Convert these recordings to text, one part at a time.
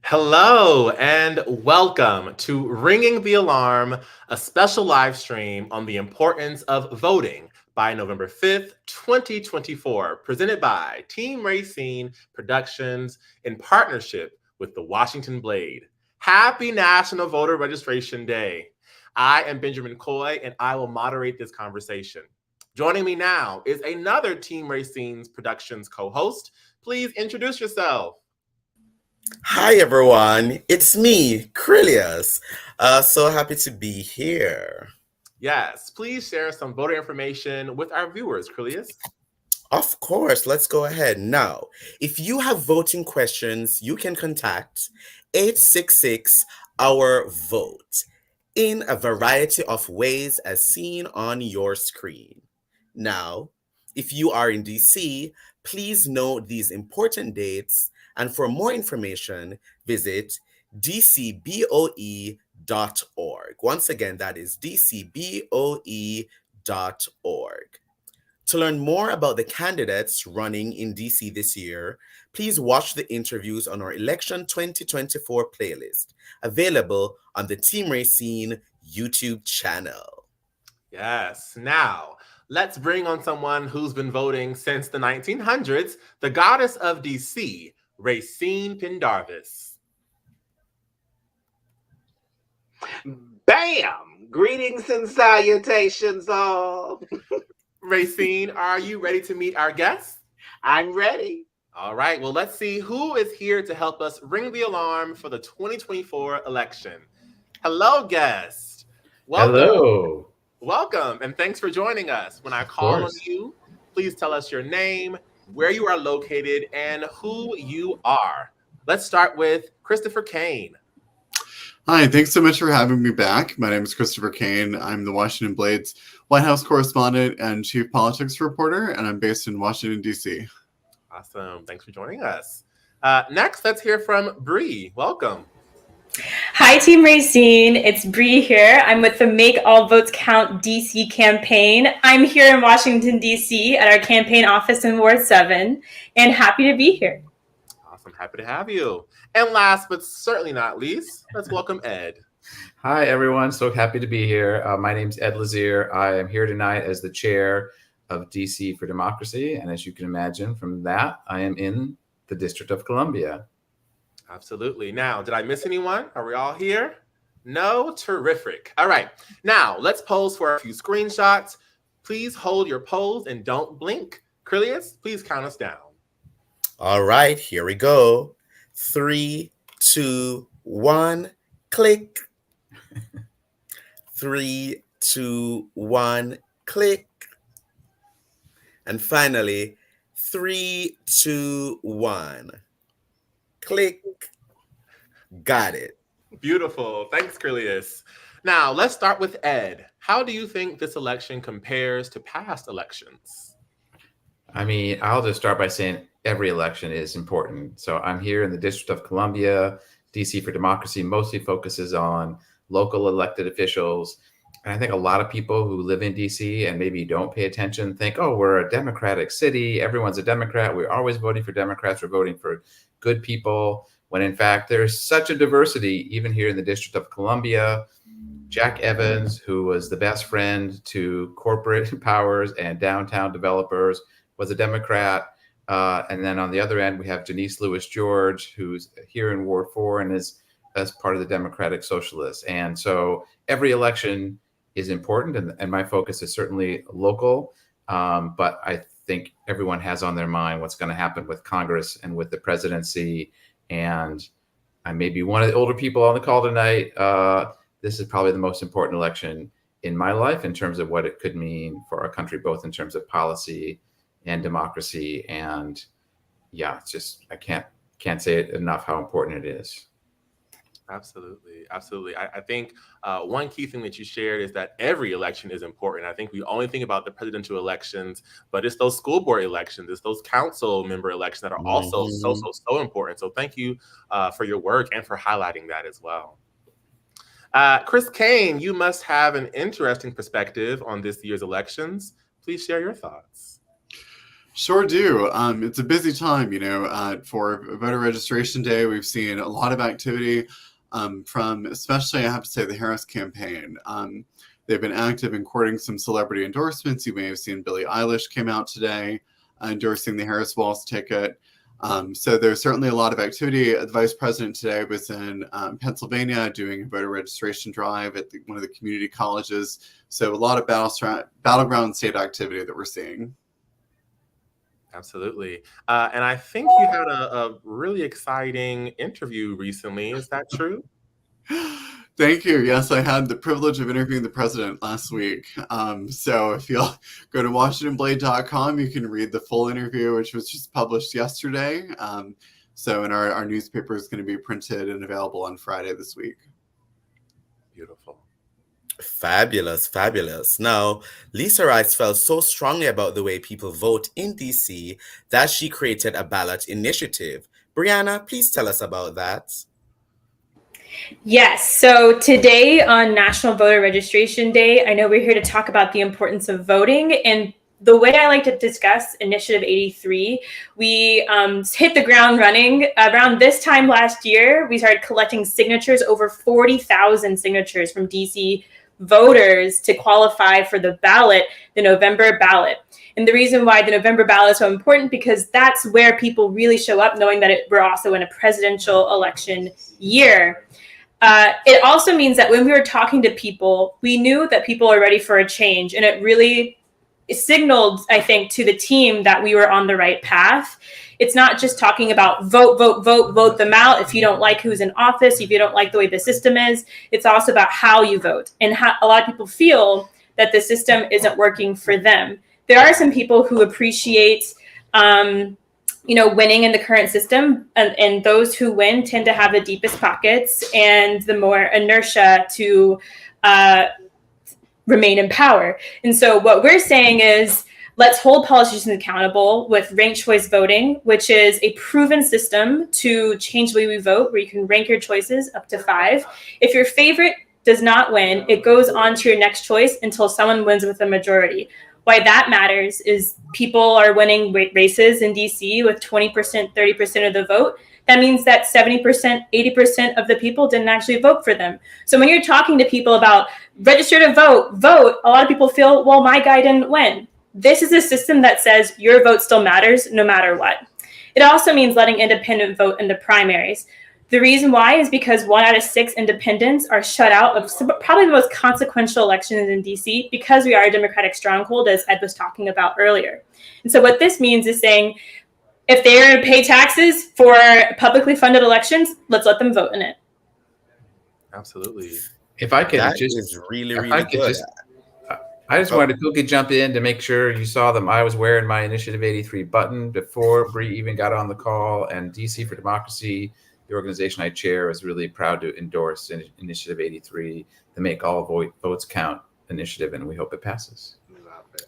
Hello and welcome to Ringing the Alarm, a special live stream on the importance of voting by November 5th, 2024, presented by Team Rayceen Productions in partnership with the Washington Blade. Happy National Voter Registration Day. I am Benjamin Coy and I will moderate this conversation. Joining me now is another Team Rayceen's Productions co-host. Please introduce yourself. Hi everyone, it's me, Krillius. So happy to be here. Yes, please share some voter information with our viewers, Crilius. Of course, let's go ahead. Now, if you have voting questions, you can contact 866 Our Vote in a variety of ways as seen on your screen. Now, if you are in DC, please note these important dates, and for more information, visit dcboe.org. Once again, that is dcboe.org. To learn more about the candidates running in DC this year, please watch the interviews on our Election 2024 playlist, available on the Team Racine YouTube channel. Yes, now let's bring on someone who's been voting since the 1900s, the goddess of DC, Rayceen Pendarvis. Bam! Greetings and salutations, all. Rayceen, are you ready to meet our guests? I'm ready. All right, well, let's see who is here to help us ring the alarm for the 2024 election. Hello, guest. Welcome. Hello. Welcome, and thanks for joining us. When I Of call on course. you, please tell us your name, where you are located, and who you are. Let's start with Christopher Kane. Hi, thanks so much for having me back. My name is Christopher Kane. I'm the Washington Blade's White House correspondent and chief politics reporter, and I'm based in Washington, D.C. Awesome. Thanks for joining us. Next, let's hear from Bree. Welcome. Hi, Team Racine. It's Bree here. I'm with the Make All Votes Count DC campaign. I'm here in Washington, D.C. at our campaign office in Ward 7, and happy to be here. Awesome. Happy to have you. And last but certainly not least, let's welcome Ed. Hi, everyone. So happy to be here. My name's Ed Lazier. I am here tonight as the chair of DC for Democracy. And as you can imagine from that, I am in the District of Columbia. Absolutely. Now, did I miss anyone? Are we all here? No? Terrific. All right. Now, let's pose for a few screenshots. Please hold your pose and don't blink. Crilius, please count us down. All right, here we go. 3, 2, 1, click. 3, 2, 1, click. And finally, 3, 2, 1, click. Got it. Beautiful. Thanks, Crilius. Now, let's start with Ed. How do you think this election compares to past elections? I mean, I'll just start by saying every election is important. So I'm here in the District of Columbia. DC for Democracy mostly focuses on local elected officials. And I think a lot of people who live in DC and maybe don't pay attention think, oh, we're a Democratic city. Everyone's a Democrat. We're always voting for Democrats. We're voting for good people. When in fact, there's such a diversity, even here in the District of Columbia. Jack Evans, who was the best friend to corporate powers and downtown developers, was a Democrat. And then on the other end, we have Denise Lewis George, who's here in Ward 4 and is as part of the Democratic Socialists. And so every election is important, and my focus is certainly local. But I think everyone has on their mind what's going to happen with Congress and with the presidency. And I may be one of the older people on the call tonight. This is probably the most important election in my life in terms of what it could mean for our country, both in terms of policy and democracy. And yeah, it's just, I can't say it enough how important it is. Absolutely. Absolutely. I think one key thing that you shared is that every election is important. I think we only think about the presidential elections, but it's those school board elections, it's those council member elections that are also so important. So thank you for your work and for highlighting that as well. Chris Kane, you must have an interesting perspective on this year's elections. Please share your thoughts. Sure do. It's a busy time, for voter registration day. We've seen a lot of activity from, especially, I have to say, the Harris campaign. They've been active in courting some celebrity endorsements. You may have seen Billie Eilish came out today endorsing the Harris Walls ticket. So there's certainly a lot of activity. The vice president today was in Pennsylvania doing a voter registration drive at one of the community colleges. So a lot of battleground state activity that we're seeing. Absolutely. And I think you had a really exciting interview recently. Is that true? Thank you. Yes, I had the privilege of interviewing the president last week. So if you'll go to WashingtonBlade.com, you can read the full interview, which was just published yesterday. So in our newspaper is going to be printed and available on Friday this week. Beautiful. Fabulous, fabulous. Now, Lisa Rice felt so strongly about the way people vote in DC that she created a ballot initiative. Brianna, please tell us about that. Yes. So today on National Voter Registration Day, I know we're here to talk about the importance of voting. And the way I like to discuss Initiative 83, we hit the ground running. Around this time last year, we started collecting signatures, over 40,000 signatures from DC voters to qualify for the ballot, the November ballot. And the reason why the November ballot is so important, because that's where people really show up, knowing that we're also in a presidential election year. It also means that when we were talking to people, we knew that people are ready for a change. And it really signaled, I think, to the team that we were on the right path. It's not just talking about vote them out if you don't like who's in office, if you don't like the way the system is. It's also about how you vote. And a lot of people feel that the system isn't working for them. There are some people who appreciate winning in the current system, and those who win tend to have the deepest pockets and the more inertia to remain in power. And so what we're saying is, let's hold politicians accountable with ranked choice voting, which is a proven system to change the way we vote, where you can rank your choices up to 5. If your favorite does not win, it goes on to your next choice until someone wins with a majority. Why that matters is people are winning races in DC with 20%, 30% of the vote. That means that 70%, 80% of the people didn't actually vote for them. So when you're talking to people about register to vote, a lot of people feel, well, my guy didn't win. This is a system that says your vote still matters no matter what. It also means letting independent vote in the primaries. The reason why is because 1 out of 6 independents are shut out of probably the most consequential elections in DC, because we are a Democratic stronghold, as Ed was talking about earlier. And so what this means is saying, if they're going to pay taxes for publicly funded elections, let's let them vote in it. Absolutely. If I could That just, is really, really good. I just wanted to quickly jump in to make sure you saw them. I was wearing my Initiative 83 button before Bree even got on the call, and DC for Democracy, the organization I chair, is really proud to endorse Initiative 83, the Make All Votes Count initiative, and we hope it passes.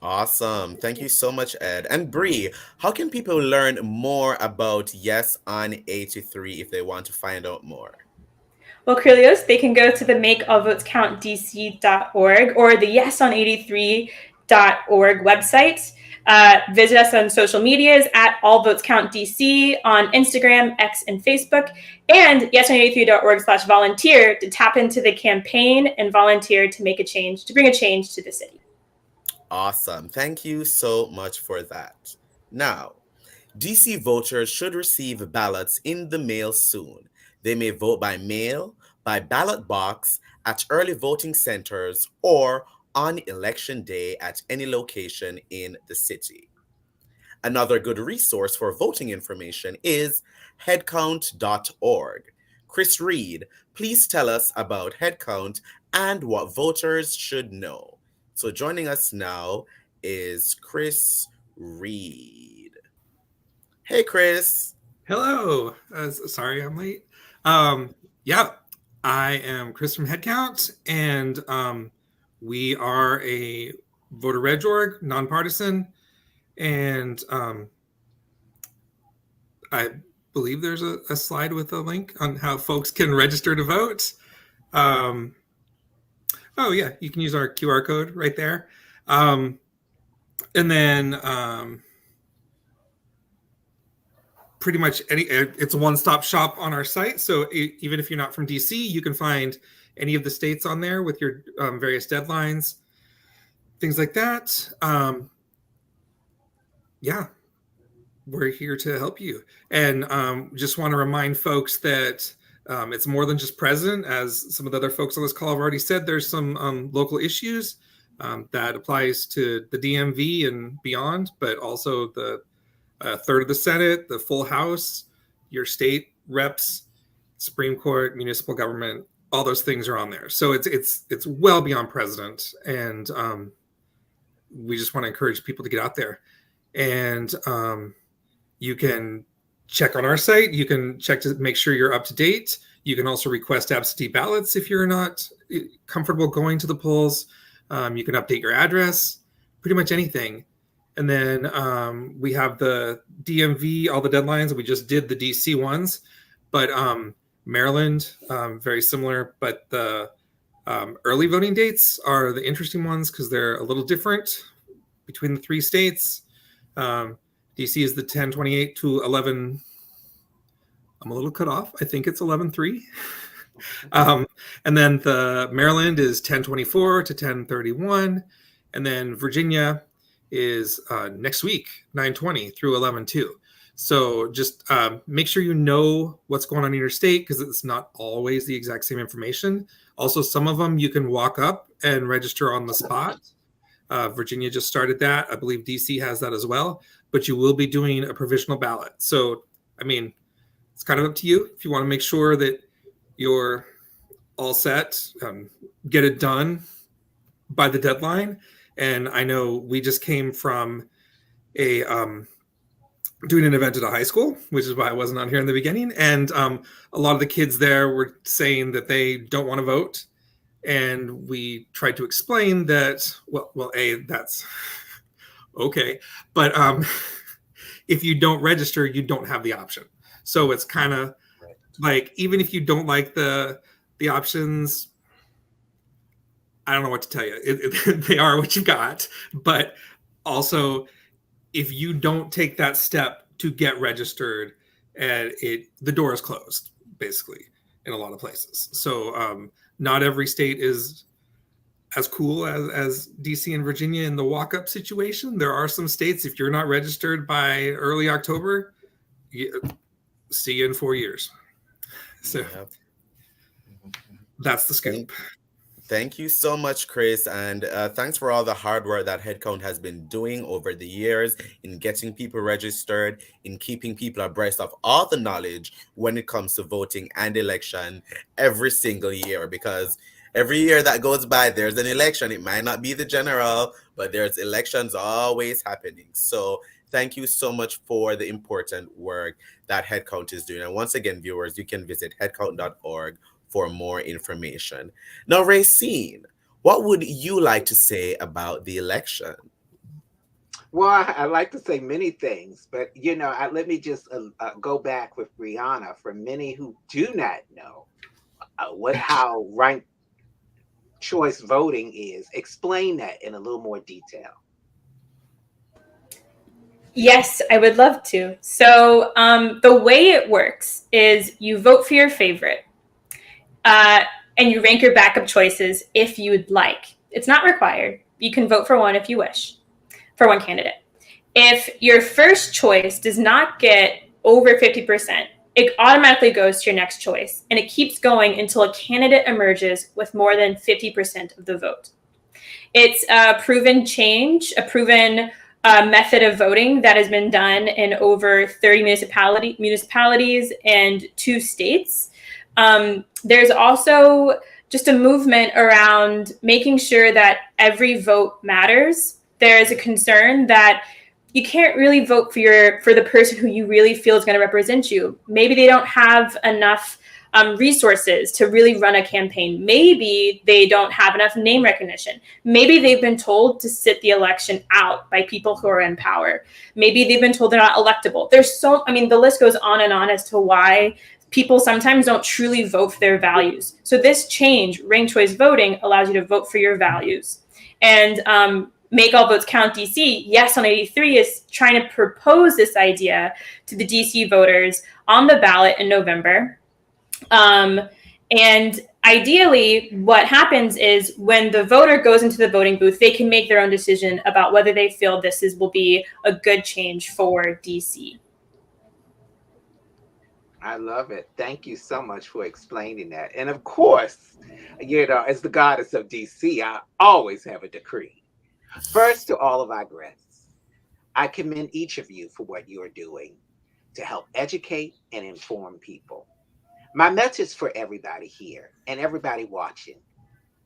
Awesome. Thank you so much, Ed. And Bree, how can people learn more about Yes on 83 if they want to find out more? Well, Curlios, they can go to the makeallvotescountdc.org or the yeson83.org website. Visit us on social medias at allvotescountdc on Instagram, X, and Facebook, and yeson83.org/volunteer to tap into the campaign and volunteer to make a change, to bring a change to the city. Awesome. Thank you so much for that. Now, DC voters should receive ballots in the mail soon. They may vote by mail, by ballot box, at early voting centers, or on election day at any location in the city. Another good resource for voting information is headcount.org. Chris Reed, please tell us about Headcount and what voters should know. So joining us now is Chris Reed. Hey, Chris. Hello. Sorry I'm late. Yeah, I am Chris from Headcount, and we are a voter reg org, nonpartisan, and I believe there's a slide with a link on how folks can register to vote. Oh yeah, you can use our QR code right there. And then pretty much it's a one-stop shop on our site. So even if you're not from DC, you can find any of the states on there with your various deadlines, things like that. Yeah, we're here to help you. And just want to remind folks that it's more than just president. As some of the other folks on this call have already said, there's some local issues that applies to the DMV and beyond, but also the third of the Senate, the full House, your state reps, Supreme Court, municipal government, all those things are on there. So it's well beyond president. And we just want to encourage people to get out there. And you can check on our site. You can check to make sure you're up to date. You can also request absentee ballots if you're not comfortable going to the polls. You can update your address, pretty much anything. And then we have the DMV, all the deadlines. We just did the DC ones, but Maryland, very similar. But the early voting dates are the interesting ones because they're a little different between the three states. DC is the 10/28 to 11. I'm a little cut off. I think it's 11/3. And then the Maryland is 10/24 to 10/31. And then Virginia is next week, 9/20 through 11/2. So just make sure you know what's going on in your state because it's not always the exact same information. Also, some of them you can walk up and register on the spot. Virginia just started that. I believe DC has that as well. But you will be doing a provisional ballot. So, I mean, it's kind of up to you. If you want to make sure that you're all set, get it done by the deadline. And I know we just came from a doing an event at a high school, which is why I wasn't on here in the beginning. And a lot of the kids there were saying that they don't want to vote. And we tried to explain that, well, that's okay. But if you don't register, you don't have the option. So it's kind of like, even if you don't like the options, I don't know what to tell you. They are what you got. But also, if you don't take that step to get registered, the door is closed, basically, in a lot of places. So not every state is as cool as DC and Virginia in the walk-up situation. There are some states, if you're not registered by early October, see you in 4 years. So that's the scoop. Thank you so much, Chris. And thanks for all the hard work that Headcount has been doing over the years in getting people registered, in keeping people abreast of all the knowledge when it comes to voting and election every single year. Because every year that goes by, there's an election. It might not be the general, but there's elections always happening. So thank you so much for the important work that Headcount is doing. And once again, viewers, you can visit headcount.org for more information. Now, Rayceen, what would you like to say about the election? Well, I like to say many things, but let me just go back with Brianna. For many who do not know how ranked choice voting is, explain that in a little more detail. Yes, I would love to. So the way it works is you vote for your favorite. And you rank your backup choices if you would like. It's not required. You can vote for one if you wish, for one candidate. If your first choice does not get over 50%, it automatically goes to your next choice. And it keeps going until a candidate emerges with more than 50% of the vote. It's a proven change, a proven method of voting that has been done in over 30 municipalities and 2 states. There's also just a movement around making sure that every vote matters. There is a concern that you can't really vote for the person who you really feel is going to represent you. Maybe they don't have enough resources to really run a campaign. Maybe they don't have enough name recognition. Maybe they've been told to sit the election out by people who are in power. Maybe they've been told they're not electable. The list goes on and on as to why people sometimes don't truly vote for their values. So this change, ranked choice voting, allows you to vote for your values. And Make All Votes Count DC, Yes on 83, is trying to propose this idea to the DC voters on the ballot in November. And ideally, what happens is when the voter goes into the voting booth, they can make their own decision about whether they feel will be a good change for DC. I love it. Thank you so much for explaining that. And of course, as the goddess of DC, I always have a decree. First, to all of our guests, I commend each of you for what you are doing to help educate and inform people. My message for everybody here and everybody watching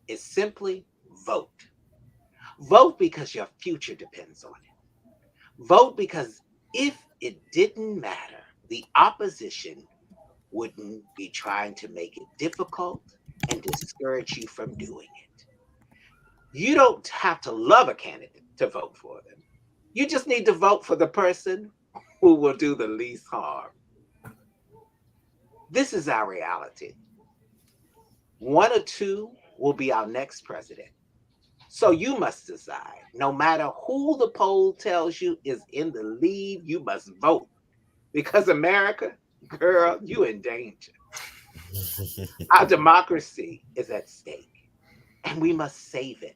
is simply vote. Vote because your future depends on it. Vote because if it didn't matter, the opposition wouldn't be trying to make it difficult and discourage you from doing it. You don't have to love a candidate to vote for them. You just need to vote for the person who will do the least harm. This is our reality. One or two will be our next president. So you must decide. No matter who the poll tells you is in the lead, you must vote. Because America, girl, you in danger. Our democracy is at stake, and we must save it.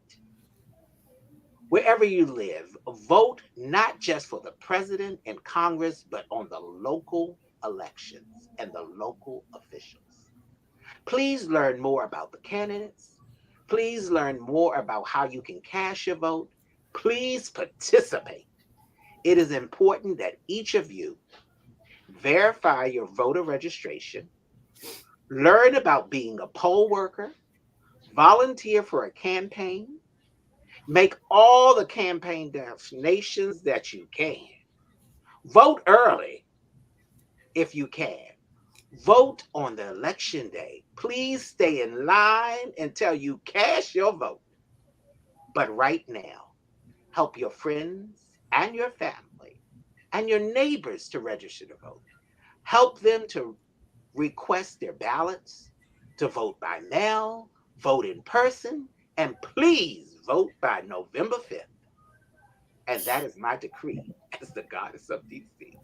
Wherever you live, vote not just for the president and Congress, but on the local elections and the local officials. Please learn more about the candidates. Please learn more about how you can cast your vote. Please participate. It is important that each of you verify your voter registration, learn about being a poll worker, volunteer for a campaign, make all the campaign donations that you can. Vote early if you can. Vote on the election day. Please stay in line until you cast your vote. But right now, help your friends and your family and your neighbors to register to vote. Help them to request their ballots, to vote by mail, vote in person, and please vote by November 5th. And that is my decree as the goddess of DC.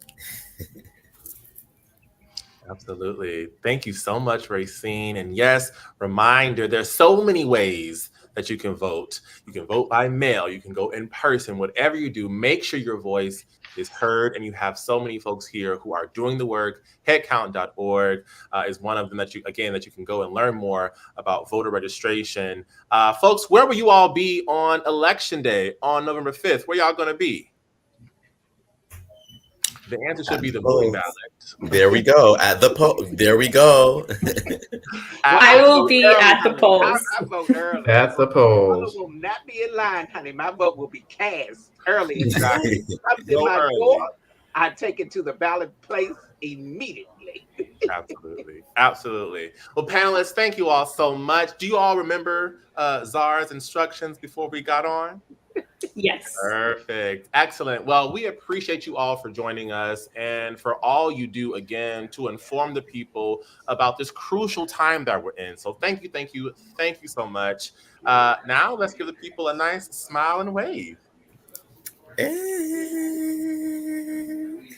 Absolutely. Thank you so much, Rayceen. And yes, reminder, there's so many ways that you can vote. You can vote by mail, you can go in person, whatever you do, make sure your voice is heard. And you have so many folks here who are doing the work. Headcount.org is one of them that you can go and learn more about voter registration. Folks, where will you all be on election day on November 5th? Where y'all going to be? The answer should be the voting ballot. There we go. At the poll. There we go. I will be at the polls. I vote early. At the polls. I will not be in line, honey. My vote will be cast early. Exactly. Comes in my door, I take it to the ballot place immediately. Absolutely. Absolutely. Well, panelists, thank you all so much. Do you all remember Zara's instructions before we got on? Yes. Perfect. Excellent. Well, we appreciate you all for joining us and for all you do, again, to inform the people about this crucial time that we're in. So thank you, thank you, thank you so much. Now let's give the people a nice smile and wave.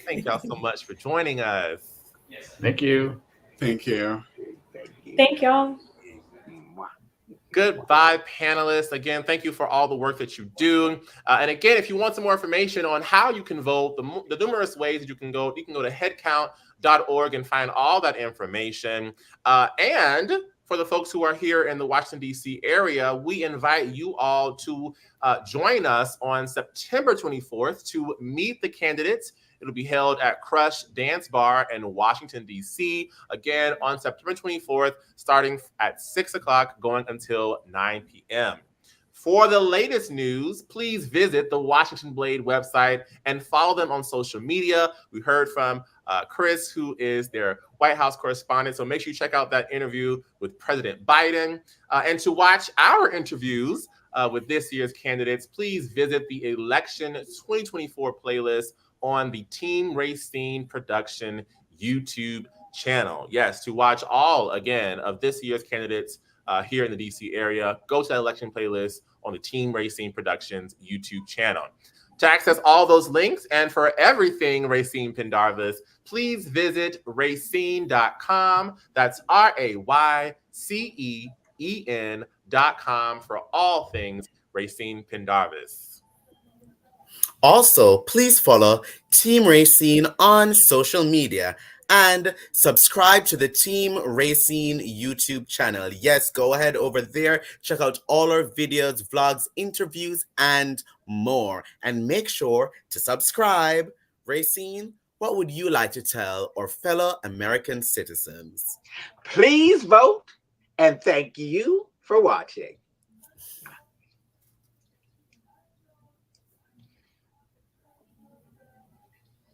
Thank y'all so much for joining us. Thank you. Thank you. Thank y'all. Goodbye, panelists. Again, thank you for all the work that you do. And again, if you want some more information on how you can vote, the numerous ways that you can go to headcount.org and find all that information. And for the folks who are here in the Washington, D.C. area, we invite you all to join us on September 24th to meet the candidates. It'll be held at Crush Dance Bar in Washington, D.C. Again, on September 24th, starting at 6 o'clock, going until 9 p.m. For the latest news, please visit the Washington Blade website and follow them on social media. We heard from Chris, who is their White House correspondent. So make sure you check out that interview with President Biden. And to watch our interviews with this year's candidates, please visit the Election 2024 playlist on the Team Rayceen Production YouTube channel. Yes, to watch all, again, of this year's candidates here in the DC area, go to that election playlist on the Team Rayceen Productions YouTube channel. To access all those links and for everything Rayceen Pendarvis, please visit rayceen.com. That's RAYCEEN.com for all things Rayceen Pendarvis. Also, please follow Team Rayceen on social media and subscribe to the Team Rayceen YouTube channel. Yes, go ahead over there, check out all our videos, vlogs, interviews, and more. And make sure to subscribe. Rayceen, what would you like to tell our fellow American citizens? Please vote, and thank you for watching.